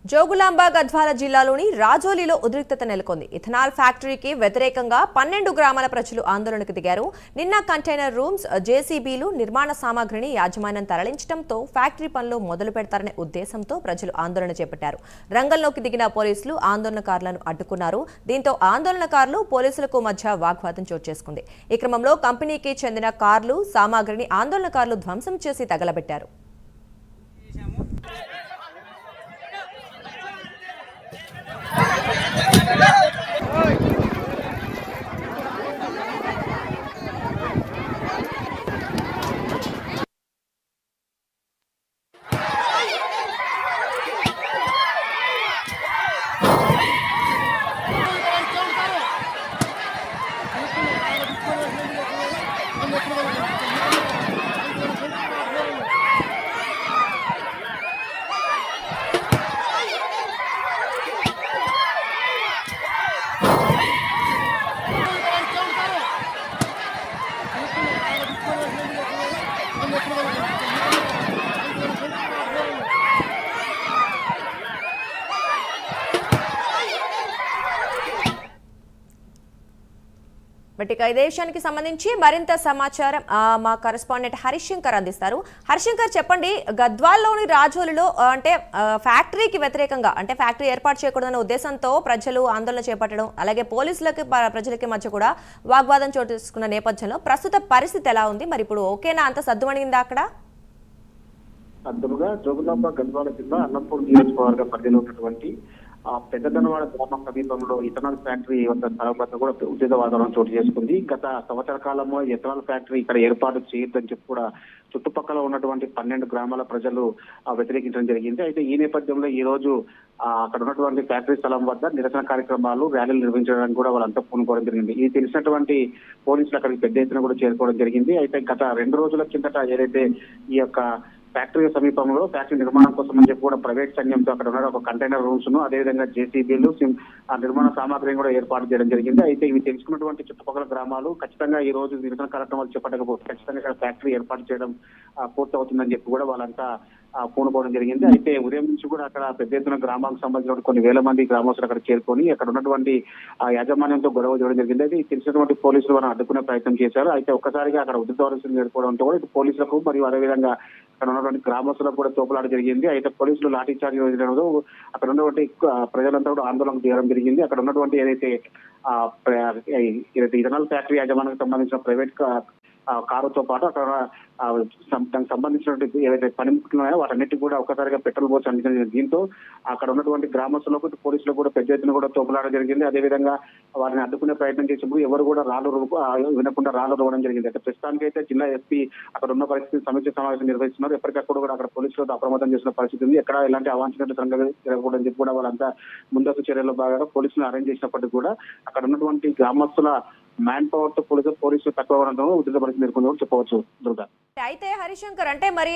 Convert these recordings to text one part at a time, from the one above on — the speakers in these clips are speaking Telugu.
జోగులాంబ గద్వాల జిల్లాలోని రాజోలిలో ఉద్రిక్తత నెలకొంది. ఇథనాల్ ఫ్యాక్టరీకి వ్యతిరేకంగా 12 గ్రామాల ప్రజలు ఆందోళనకు దిగారు. నిన్న కంటైనర్ రూమ్స్, జేసీబీలు, నిర్మాణ సామాగ్రిని యాజమాన్యం తరలించడంతో ఫ్యాక్టరీ పనులు మొదలు పెడతారనే ఉద్దేశంతో ప్రజలు ఆందోళన చేపట్టారు. రంగంలోకి దిగిన పోలీసులు ఆందోళనకారులను అడ్డుకున్నారు. దీంతో ఆందోళనకారులు పోలీసులకు మధ్య వాగ్వాదం చోటు చేసుకుంది. ఈ క్రమంలో కంపెనీకి చెందిన కార్లు, సామాగ్రిని ఆందోళనకారులు ధ్వంసం చేసి తగలబెట్టారు. బట్ ఇక ఇదే విషయానికి సంబంధించి మరింత సమాచారం మా కరెస్పాండెంట్ హరిశంకర్ అందిస్తారు. హరిశంకర్, చెప్పండి, గద్వాల్లోని రాజోలిలో అంటే ఫ్యాక్టరీకి వ్యతిరేకంగా, అంటే ఫ్యాక్టరీ ఏర్పాటు చేయకూడదన్న ఉద్దేశంతో ప్రజలు ఆందోళన చేపట్టడం, అలాగే పోలీసులకి ప్రజలకి మధ్య కూడా వాగ్వాదం చోటు చేసుకున్న నేపథ్యంలో ప్రస్తుత పరిస్థితి ఎలా ఉంది? మరి ఇప్పుడు ఓకేనా, అంత సద్దుమణిందా అక్కడ? అందుగా జోగులాంబ గద్వాల జిల్లా అన్నపూర్ నియోజకవర్గ పరిధిలో ఉన్నటువంటి పెద్దదనవాడ గ్రామ సమీపంలో ఇథనాల్ ఫ్యాక్టరీ వద్ద స్థలం వద్ద కూడా ఉద్యోగ వాతావరణం చోటు చేసుకుంది. గత సంవత్సర కాలంలో ఇథనాల్ ఫ్యాక్టరీ ఇక్కడ ఏర్పాటు చేయొద్దని చెప్పి కూడా చుట్టుపక్కల ఉన్నటువంటి 12 గ్రామాల ప్రజలు వ్యతిరేకించడం జరిగింది. అయితే ఈ నేపథ్యంలో ఈ రోజు అక్కడ ఉన్నటువంటి ఫ్యాక్టరీ స్థలం వద్ద నిరసన కార్యక్రమాలు, ర్యాలీలు నిర్వహించడానికి కూడా వాళ్ళంతా పూనుకోవడం జరిగింది. ఇది తెలిసినటువంటి పోలీసులు అక్కడికి పెద్ద ఎత్తున కూడా చేరుకోవడం జరిగింది. అయితే గత 2 రోజుల కిందట ఏదైతే ఈ యొక్క ఫ్యాక్టరీ సమీపంలో ఫ్యాక్టరీ నిర్మాణం కోసం అని చెప్పి కూడా ప్రైవేట్ సైన్యంతో అక్కడ ఉన్న ఒక కంటైనర్ రూమ్స్ ను, అదేవిధంగా జేసీబీలు, నిర్మాణ సామాగ్రిని కూడా ఏర్పాటు చేయడం జరిగింది. అయితే ఇవి తెలుసుకున్నటువంటి చుట్టుపక్కల గ్రామాలు ఖచ్చితంగా ఈ రోజు నిరసన కార్యక్రమాలు చేపట్టకపోతే ఖచ్చితంగా ఇక్కడ ఫ్యాక్టరీ ఏర్పాటు చేయడం పూర్తవుతుందని చెప్పి కూడా వాళ్ళంతా పూనుకోవడం జరిగింది. అయితే ఉదయం నుంచి కూడా అక్కడ పెద్ద ఎత్తున గ్రామాలకు సంబంధించిన కొన్ని వేల మంది గ్రామస్తులు అక్కడ చేరుకొని అక్కడ ఉన్నటువంటి యాజమాన్యంతో గొడవ చేయడం జరిగింది. అయితే తెలిసినటువంటి పోలీసులు మనం అడ్డుకునే ప్రయత్నం చేశారు. అయితే ఒక్కసారిగా అక్కడ ఉద్రిక్తత నేర్చుకోవడంతో కూడా ఇటు పోలీసులకు మరియు అదేవిధంగా అక్కడ ఉన్నటువంటి గ్రామస్తులకు కూడా తోపులాట జరిగింది. అయితే పోలీసులు లాఠీ చార్జ్ చేయడంతో అక్కడ ఉన్నటువంటి ప్రజలంతా కూడా ఆందోళన చేయడం జరిగింది. అక్కడ ఉన్నటువంటి ఏదైతే ఇథనాల్ ఫ్యాక్టరీ యాజమాన్యానికి సంబంధించిన ప్రైవేట్ కారుతో పాటు అక్కడ దానికి సంబంధించినటువంటి ఏవైతే పనిముట్లు ఉన్నాయో వాటన్నిటి కూడా ఒక్కసారిగా పెట్రోల్ పోసి అందించడం. దీంతో అక్కడ ఉన్నటువంటి గ్రామస్తులకు, పోలీసులకు కూడా పెద్ద ఎత్తున కూడా తోపులాడడం జరిగింది. అదేవిధంగా వారిని అడ్డుకునే ప్రయత్నం చేసినప్పుడు ఎవరు కూడా వినకుండా రాళ్ళు రువ్వడం జరిగింది. అయితే ప్రస్తుతానికి అయితే జిల్లా ఎస్పీ అక్కడ ఉన్న పరిస్థితి సమీక్ష సమావేశం నిర్వహిస్తున్నారు. ఎప్పటికప్పుడు కూడా అక్కడ పోలీసులతో అప్రమత్తం చేసిన పరిస్థితి ఉంది. ఎక్కడ ఎలాంటి అవాంఛనీయ సంఘటనలు జరగకూడదని చెప్పి కూడా వాళ్ళంతా ముందస్తు చర్యల్లో భాగంగా పోలీసులను అరేంజ్ చేసినప్పటికీ కూడా అక్కడ ఉన్నటువంటి గ్రామస్తుల మ్యాన్ పవర్ తో పోలీసులు తక్కువ ఉద్రిక్త పరిస్థితి నెలకొందని చెప్పవచ్చు. దుర్గా, అయితే హరిశంకర్, అంటే మరి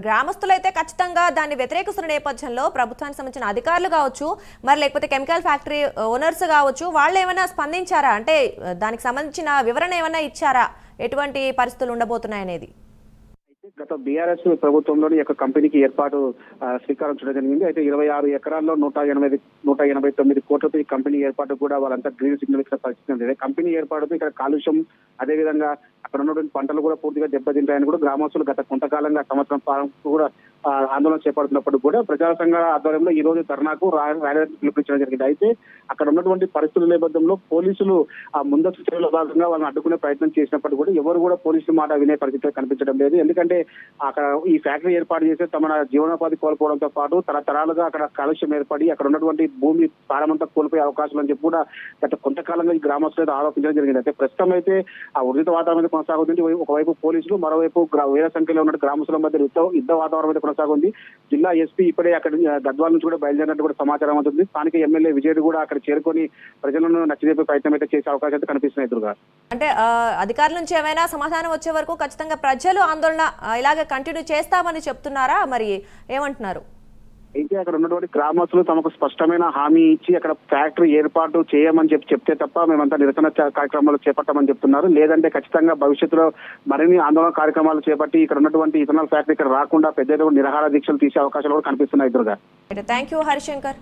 గ్రామస్తులు అయితే ఖచ్చితంగా దాన్ని వ్యతిరేకిస్తున్న నేపథ్యంలో ప్రభుత్వానికి సంబంధించిన అధికారులు కావచ్చు, మరి లేకపోతే కెమికల్ ఫ్యాక్టరీ ఓనర్స్ కావచ్చు, వాళ్ళు ఏమైనా స్పందించారా? అంటే దానికి సంబంధించిన వివరణ ఏమైనా ఇచ్చారా? ఎటువంటి పరిస్థితులు ఉండబోతున్నాయి అనేది? గత బీఆర్ఎస్ ప్రభుత్వంలోని యొక్క కంపెనీకి ఏర్పాటు శ్రీకారం చుట్టడం జరిగింది. అయితే 26 ఎకరాల్లో 189 కోట్లతో ఈ కంపెనీ ఏర్పాటు కూడా వాళ్ళంతా గ్రీన్ సిగ్నల్ ఇచ్చిన పరిస్థితి ఉంది. కంపెనీ ఏర్పాటుతో ఇక్కడ కాలుష్యం, అదేవిధంగా అక్కడ ఉన్నటువంటి పంటలు కూడా పూర్తిగా దెబ్బతింటాయని కూడా గ్రామస్తులు గత కొంతకాలంగా సంవత్సరం కూడా ఆందోళన చేపడుతున్నప్పుడు కూడా ప్రజా సంఘాల ఆధ్వర్యంలో ఈ రోజు ధర్నాకు ర్యాలీ పిలుపునిచ్చడం జరిగింది. అయితే అక్కడ ఉన్నటువంటి పరిస్థితుల నేపథ్యంలో పోలీసులు ముందస్తు చర్యల భాగంగా వాళ్ళని అడ్డుకునే ప్రయత్నం చేసినప్పుడు కూడా ఎవరు కూడా పోలీసుల మాట వినే పరిస్థితి కనిపించడం లేదు. ఎందుకంటే అక్కడ ఈ ఫ్యాక్టరీ ఏర్పాటు చేస్తే తమ జీవనోపాధి కోల్పోవడంతో పాటు తరతరాలుగా అక్కడ కాలుష్యం ఏర్పడి అక్కడ ఉన్నటువంటి భూమి సారమంతా కోల్పోయే అవకాశం అని చెప్పి కూడా గత కొంతకాలంగా ఈ గ్రామస్తులు ఆరోపించడం జరిగింది. అయితే ప్రస్తుతం అయితే ఆ ఉద్రిక్త వాతావరణం కొనసాగుతుంది. ఒకవైపు పోలీసులు, మరోవైపు వేల సంఖ్యలో ఉన్న గ్రామస్తుల మధ్య యుద్ధ వాతావరణం కొనసాగుంది. జిల్లా ఎస్పీ ఇప్పుడే అక్కడ గద్వాల నుంచి కూడా బయలుదేరినట్టు కూడా సమాచారం అవుతుంది. స్థానిక ఎమ్మెల్యే విజయుడు కూడా అక్కడ చేరుకొని ప్రజలను నచ్చజెప్పే ప్రయత్నం అయితే చేసే అవకాశం అయితే కనిపిస్తున్నాయి. ఎదురుగా అంటే అధికారుల నుంచి ఏమైనా సమాధానం వచ్చే వరకు ఖచ్చితంగా ప్రజలు ఆందోళన ఇలాగే కంటిన్యూ చేస్తామని చెప్తున్నారా? మరి ఏమంటున్నారు? అయితే అక్కడ ఉన్నటువంటి గ్రామస్తులు తమకు స్పష్టమైన హామీ ఇచ్చి అక్కడ ఫ్యాక్టరీ ఏర్పాటు చేయమని చెప్తే తప్ప మేమంతా నిరసన కార్యక్రమాలు చేపట్టామని చెప్తున్నారు. లేదంటే ఖచ్చితంగా భవిష్యత్తులో మరిన్ని ఆందోళన కార్యక్రమాలు చేపట్టి ఇక్కడ ఉన్నటువంటి ఇథనాల్ ఫ్యాక్టరీ ఇక్కడ రాకుండా పెద్ద ఎత్తున నిరాహార దీక్షలు తీసే అవకాశాలు కూడా కనిపిస్తున్నాయి. Durga, thank you Harishankar.